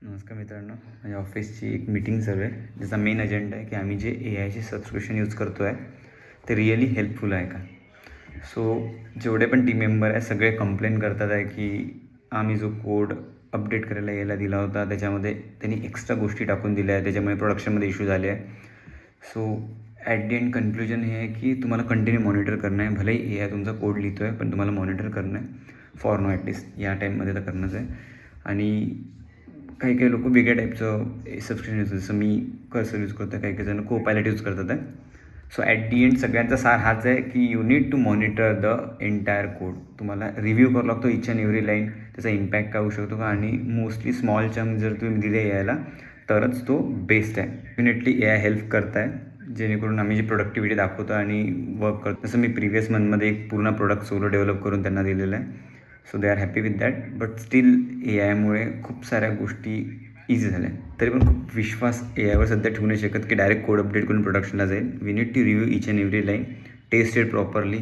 नमस्कार मित्रांनो, माझ्या ऑफिसची एक मीटिंग चालू आहे ज्याचा मेन अजेंडा आहे की आम्ही जे AIचे सबस्क्रिप्शन यूज करतो आहे ते रिअली हेल्पफुल आहे का. सो जेवढे पण टीम मेंबर आहे सगळे कंप्लेन करतात आहे की आम्ही जो कोड अपडेट करायला यायला दिला होता त्याच्यामध्ये त्यांनी एक्स्ट्रा गोष्टी टाकून दिल्या आहे, त्याच्यामुळे प्रोडक्शनमध्ये इश्यू झाले आहे. So at the end conclusion हे आहे की तुम्हाला कंटिन्यू मॉनिटर करणं आहे. भलेही AI तुमचा कोड लिहितो आहे पण तुम्हाला मॉनिटर करणं आहे फॉर नो ॲटलिस्ट या टाईममध्ये तर करणंच आहे. आणि काही काही लोक वेगळ्या टाईपचं सबस्क्रिप्शन यूज करतात, जसं मी कर्सर यूज करतो, काही काही जण कोपायलट यूज करतात आहे. सो ॲट दी एंड सगळ्यांचा सार हाच आहे की you need to monitor the entire code. तुम्हाला रिव्ह्यू करावं लागतो इच अँड एव्हरी लाईन, त्याचा इम्पॅक्ट काय होऊ शकतो का. आणि मोस्टली स्मॉल चंक जर तुम्ही दिले यायला तरच तो बेस्ट आहे. डेफिनेटली AI हेल्प करत आहे जेणेकरून आम्ही जी प्रोडक्टिव्हिटी दाखवतो आणि वर्क करतो. जसं मी प्रिव्हियस मंथमध्ये एक पूर्ण प्रोडक्ट सोलो डेव्हलप करून त्यांना दिलेलं आहे. So they are happy with that. But still AIमुळे खूप साऱ्या गोष्टी इझी झाल्या. तरी पण खूप विश्वास AIवर सध्या ठेवू नाही शकत की डायरेक्ट कोड अपडेट करून प्रोडक्शनला जाईल. We need to review each and every line, test it properly